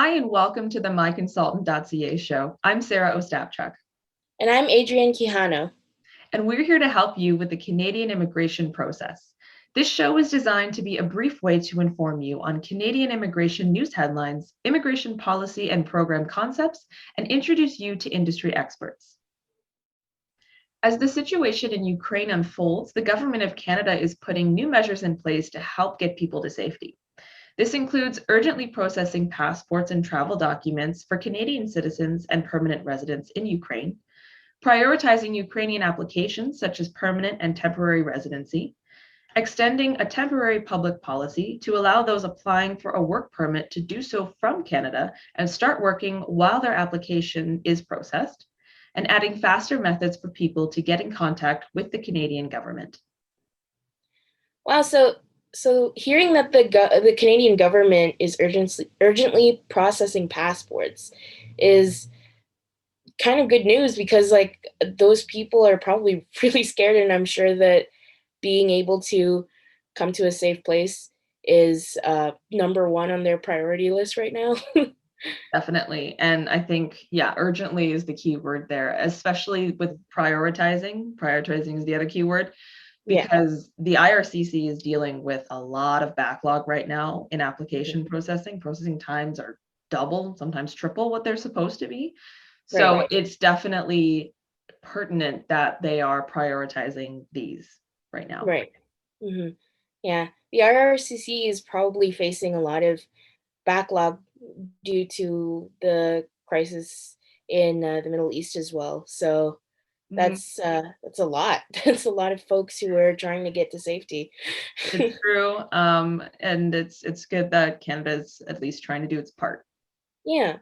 Hi, and welcome to the MyConsultant.ca Show. I'm Sarah Ostapchuk, And I'm Adrienne Quijano. and we're here to help you with the Canadian immigration process. This show is designed to be a brief way to inform you on Canadian immigration news headlines, immigration policy and program concepts, and introduce you to industry experts. As the situation in Ukraine unfolds, the Government of Canada is putting new measures in place to help get people to safety. This includes urgently processing passports and travel documents for Canadian citizens and permanent residents in Ukraine, prioritizing Ukrainian applications such as permanent and temporary residency, extending a temporary public policy to allow those applying for a work permit to do so from Canada and start working while their application is processed, and adding faster methods for people to get in contact with the Canadian government. Wow, so hearing that the Canadian government is urgently processing passports is kind of good news because those people are probably really scared, and I'm sure that being able to come to a safe place is number one on their priority list right now. Definitely. And I think, yeah, urgently is the key word there, especially with prioritizing. Prioritizing is the other key word Yeah. because the IRCC is dealing with a lot of backlog right now in application processing. Processing times are double, sometimes triple what they're supposed to be. So Right. it's definitely pertinent that they are prioritizing these right now. Right. hmm Yeah. The IRCC is probably facing a lot of backlog due to the crisis in the Middle East as well. So Mhm. that's a lot. That's a lot of folks who are trying to get to safety. It's true. And it's good that Canada's at least trying to do its part. Yeah,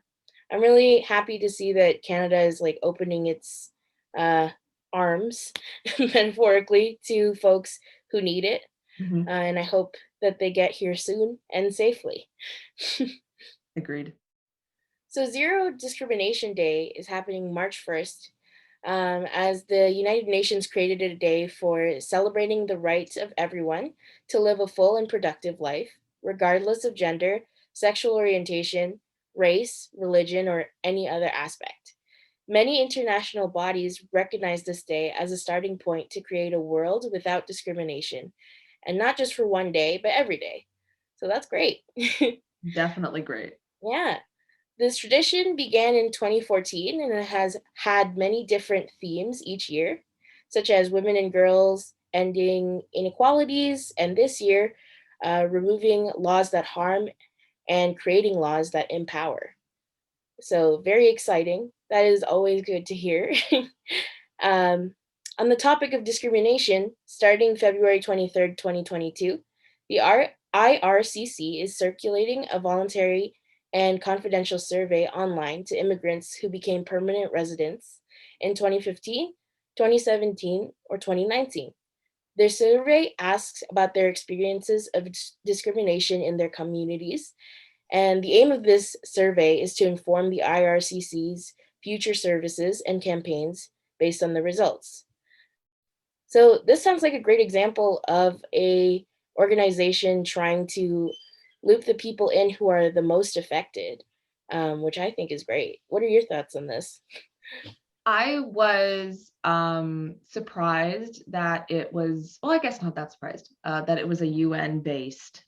I'm really happy to see that Canada is opening its uh, arms, metaphorically, to folks who need it, Mhm. and I hope that they get here soon and safely. Agreed. So, Zero Discrimination Day is happening March 1st, as the United Nations created a day for celebrating the right of everyone to live a full and productive life, regardless of gender, sexual orientation, race, religion, or any other aspect. Many international bodies recognize this day as a starting point to create a world without discrimination, and not just for one day, but every day. So that's great. Definitely great. Yeah. This tradition began in 2014 and it has had many different themes each year, such as women and girls, ending inequalities, and this year, removing laws that harm and creating laws that empower. So, very exciting. That is always good to hear. um, on the topic of discrimination, starting February 23rd, 2022, the IRCC is circulating a voluntary and confidential survey online to immigrants who became permanent residents in 2015, 2017, or 2019. Their survey asks about their experiences of discrimination in their communities, and the aim of this survey is to inform the IRCC's future services and campaigns based on the results. So this sounds like a great example of a organization trying to loop the people in who are the most affected, which I think is great. What are your thoughts on this? I was surprised that it was, well, I guess not that surprised, that it was a UN based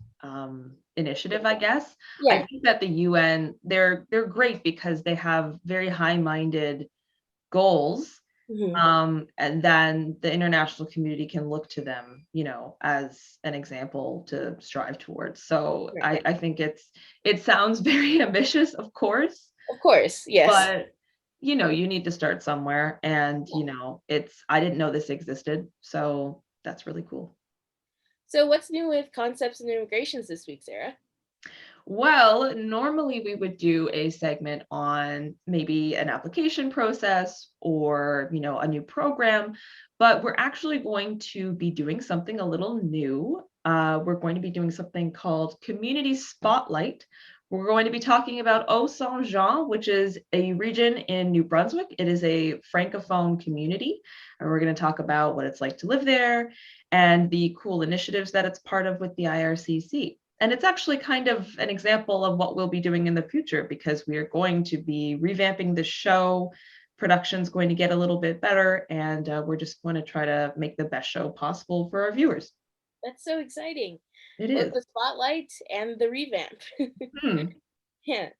initiative, I guess. I Yeah. think that the UN, they're great because they have very high-minded goals. hmm And then the international community can look to them, as an example to strive towards. So Right. I think it sounds very ambitious, of course, Of course, yes. but you need to start somewhere. And I didn't know this existed, so that's really cool. So what's new with concepts and immigrations this week, Sarah? Well, normally we would do a segment on maybe an application process or, a new program, but we're actually going to be doing something a little new. We're going to be doing something called Community Spotlight. We're going to be talking about Haut-Saint-Jean, which is a region in New Brunswick. It is a Francophone community, and we're going to talk about what it's like to live there and the cool initiatives that it's part of with the IRCC. And it's actually kind of an example of what we'll be doing in the future, because we are going to be revamping the show. Production's going to get a little bit better, and we're just going to try to make the best show possible for our viewers. That's so exciting. It Both is. the spotlight and the revamp. Yeah.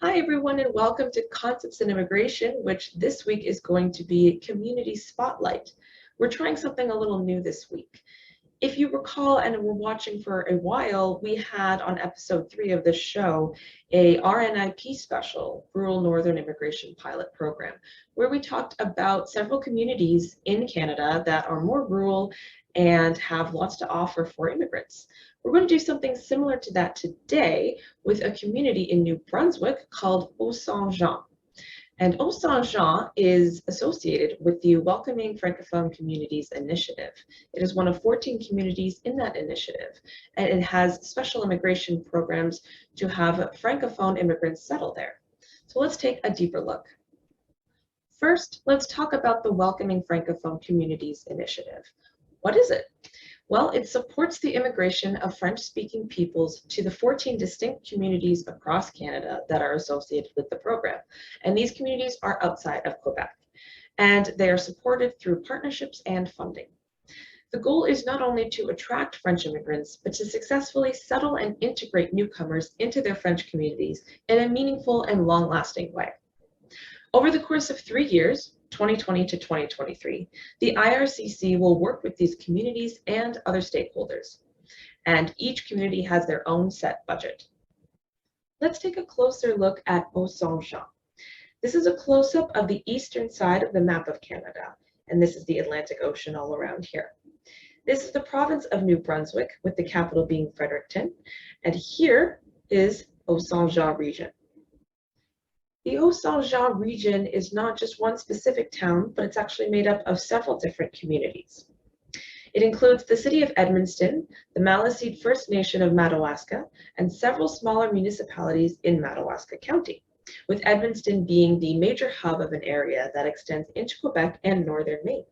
Hi, everyone, and welcome to Concepts in Immigration, which this week is going to be Community Spotlight. We're trying something a little new this week. If you recall and were watching for a while, we had on episode 3 of this show a RNIP special, Rural Northern Immigration Pilot Program, where we talked about several communities in Canada that are more rural and have lots to offer for immigrants. We're going to do something similar to that today with a community in New Brunswick called Haut-Saint-Jean. And Haut-Saint-Jean is associated with the Welcoming Francophone Communities Initiative. It is one of 14 communities in that initiative, and it has special immigration programs to have Francophone immigrants settle there. So let's take a deeper look. First, let's talk about the Welcoming Francophone Communities Initiative. What is it? Well, it supports the immigration of French-speaking peoples to the 14 distinct communities across Canada that are associated with the program. And these communities are outside of Quebec. And they are supported through partnerships and funding. The goal is not only to attract French immigrants, but to successfully settle and integrate newcomers into their French communities in a meaningful and long-lasting way. Over the course of 3 years, 2020 to 2023, the IRCC will work with these communities and other stakeholders, and each community has their own set budget. Let's take a closer look at Haut-Saint-Jean. This is a close-up of the eastern side of the map of Canada, and this is the Atlantic Ocean all around here. This is the province of New Brunswick, with the capital being Fredericton, and here is Haut-Saint-Jean region. The Haut-Saint-Jean region is not just one specific town, but it's actually made up of several different communities. It includes the city of Edmundston, the Maliseet First Nation of Madawaska, and several smaller municipalities in Madawaska County, with Edmundston being the major hub of an area that extends into Quebec and northern Maine.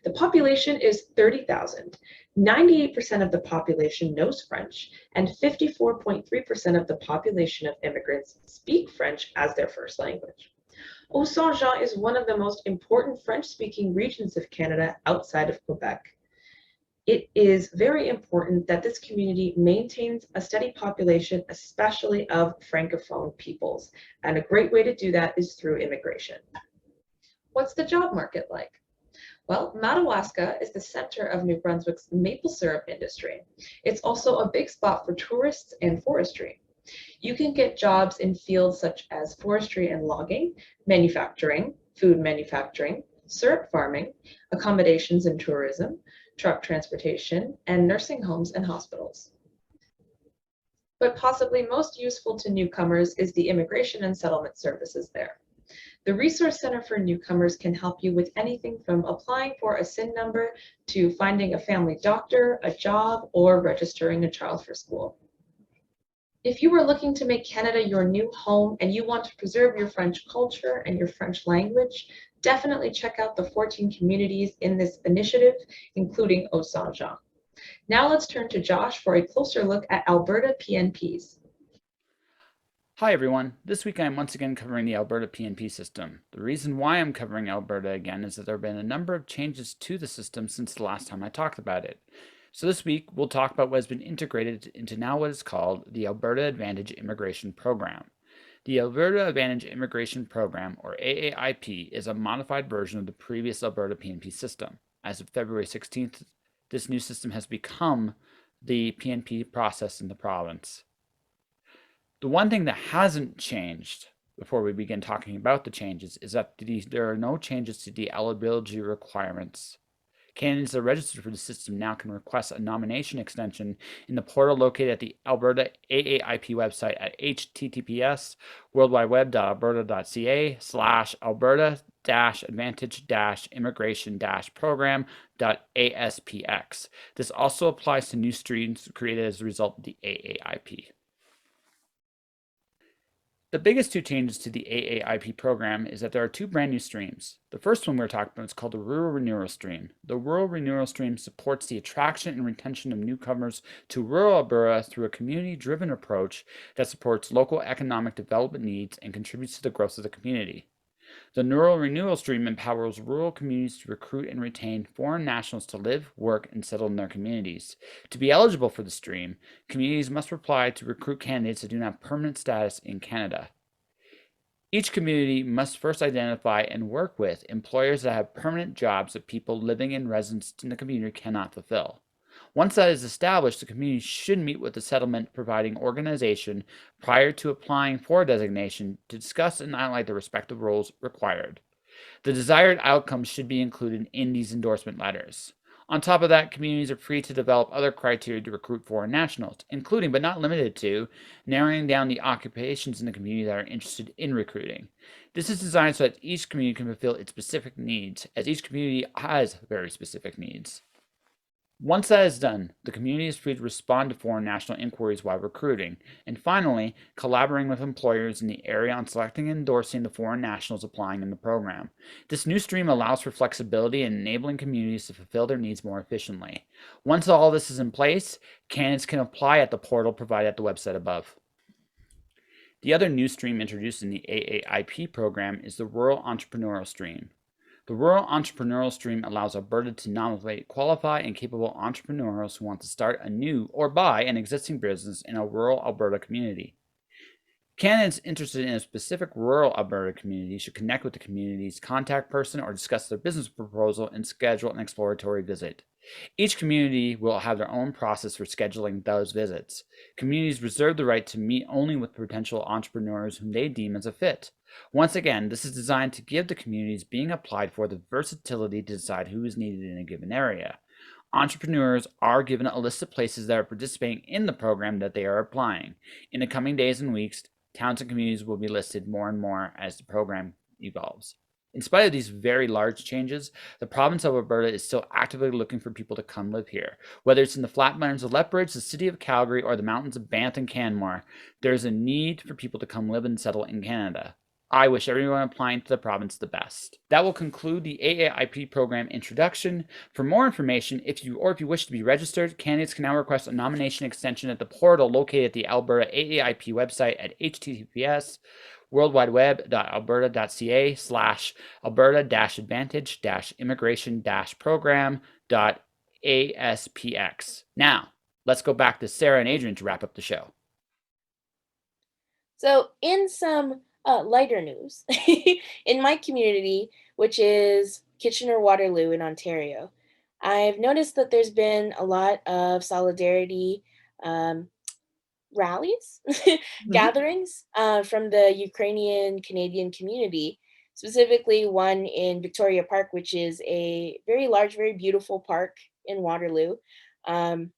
The population is 30,000. 98% of the population knows French, and 54.3% of the population of immigrants speak French as their first language. Haut-Saint-Jean is one of the most important French-speaking regions of Canada outside of Quebec. It is very important that this community maintains a steady population, especially of Francophone peoples, and a great way to do that is through immigration. What's the job market like? Well, Madawaska is the center of New Brunswick's maple syrup industry. It's also a big spot for tourists and forestry. You can get jobs in fields such as forestry and logging, manufacturing, food manufacturing, syrup farming, accommodations and tourism, truck transportation, and nursing homes and hospitals. But possibly most useful to newcomers is the immigration and settlement services there. The Resource Center for Newcomers can help you with anything from applying for a SIN number to finding a family doctor, a job, or registering a child for school. If you are looking to make Canada your new home and you want to preserve your French culture and your French language, definitely check out the 14 communities in this initiative, including Haut-Saint-Jean. Now let's turn to Josh for a closer look at Alberta PNPs. Hi everyone, this week I'm once again covering the Alberta PNP system. The reason why I'm covering Alberta again is that there have been a number of changes to the system since the last time I talked about it. So this week we'll talk about what has been integrated into now what is called the Alberta Advantage Immigration Program. The Alberta Advantage Immigration Program, or AAIP, is a modified version of the previous Alberta PNP system. As of February 16th, this new system has become the PNP process in the province. The one thing that hasn't changed before we begin talking about the changes is that there are no changes to the eligibility requirements. Candidates that are registered for the system now can request a nomination extension in the portal located at the Alberta AAIP website at https://alberta.ca/advantage-immigration-program.aspx. This also applies to new streams created as a result of the AAIP. The biggest two changes to the AAIP program is that there are two brand new streams. The first one we're talking about is called the Rural Renewal Stream. The Rural Renewal Stream supports the attraction and retention of newcomers to rural Alberta through a community-driven approach that supports local economic development needs and contributes to the growth of the community. The Rural Renewal Stream empowers rural communities to recruit and retain foreign nationals to live, work, and settle in their communities. To be eligible for the stream, communities must apply to recruit candidates that do not have permanent status in Canada. Each community must first identify and work with employers that have permanent jobs that people living and residents in the community cannot fulfill. Once that is established, the community should meet with the settlement providing organization prior to applying for a designation to discuss and outline the respective roles required. The desired outcomes should be included in these endorsement letters. On top of that, communities are free to develop other criteria to recruit foreign nationals, including but not limited to narrowing down the occupations in the community that are interested in recruiting. This is designed so that each community can fulfill its specific needs, as each community has very specific needs. Once that is done, the community is free to respond to foreign national inquiries while recruiting, and finally, collaborating with employers in the area on selecting and endorsing the foreign nationals applying in the program. This new stream allows for flexibility in enabling communities to fulfill their needs more efficiently. Once all this is in place, candidates can apply at the portal provided at the website above. The other new stream introduced in the AAIP program is the Rural Entrepreneurial Stream. The Rural Entrepreneurial Stream allows Alberta to nominate qualified and capable entrepreneurs who want to start a new or buy an existing business in a rural Alberta community. Candidates interested in a specific rural Alberta community should connect with the community's contact person or discuss their business proposal and schedule an exploratory visit. Each community will have their own process for scheduling those visits. Communities reserve the right to meet only with potential entrepreneurs whom they deem as a fit. Once again, this is designed to give the communities being applied for the versatility to decide who is needed in a given area. Entrepreneurs are given a list of places that are participating in the program that they are applying. In the coming days and weeks, towns and communities will be listed more and more as the program evolves. In spite of these very large changes, the province of Alberta is still actively looking for people to come live here. Whether it's in the flatlands of Lethbridge, the city of Calgary, or the mountains of Banff and Canmore, there is a need for people to come live and settle in Canada. I wish everyone applying to the province the best. That will conclude the AAIP program introduction. For more information, if you wish to be registered, candidates can now request a nomination extension at the portal located at the Alberta AAIP website at https://alberta.ca/immigration-program.aspx. Now, let's go back to Sarah and Adrian to wrap up the show. So in some lighter news, in my community, which is Kitchener-Waterloo in Ontario, I've noticed that there's been a lot of solidarity rallies, gatherings from the Ukrainian Canadian community, specifically one in Victoria Park, which is a very large, very beautiful park in Waterloo. And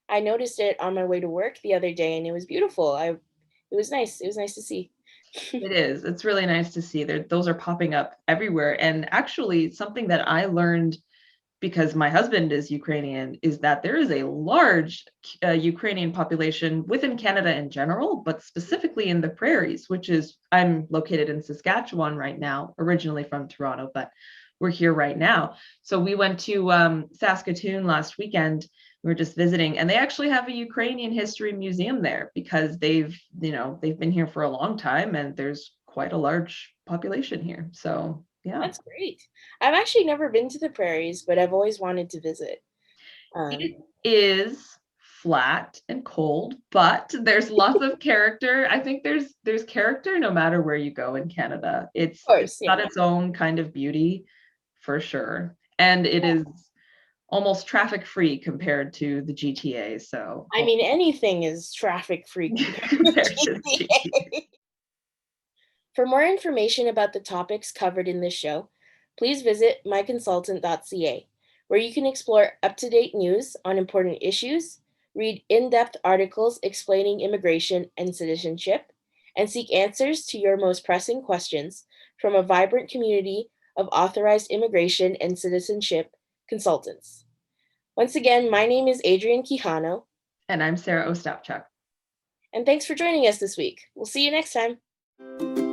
I noticed it on my way to work the other day, and it was beautiful. It was nice. It was nice to see. It is. It's really nice to see. Those are popping up everywhere. And actually, something that I learned because my husband is Ukrainian is that there is a large Ukrainian population within Canada in general, but specifically in the prairies, which is, I'm located in Saskatchewan right now, originally from Toronto, but we're here right now. So we went to Saskatoon last weekend. We were just visiting, and they actually have a Ukrainian history museum there because they've been here for a long time, and there's quite a large population here. So yeah, That's great. I've actually never been to the prairies, but I've always wanted to visit. it is flat and cold, but there's lots of character. I think there's character no matter where you go in Canada. It's got its own kind of beauty for sure, and it is almost traffic free compared to the GTA. So I mean, anything is traffic free compared to GTA. For more information about the topics covered in this show, please visit MyConsultant.ca, where you can explore up-to-date news on important issues, read in-depth articles explaining immigration and citizenship, and seek answers to your most pressing questions from a vibrant community of authorized immigration and citizenship consultants. Once again, my name is Adrian Quijano. And I'm Sarah Ostapchuk. And thanks for joining us this week. We'll see you next time.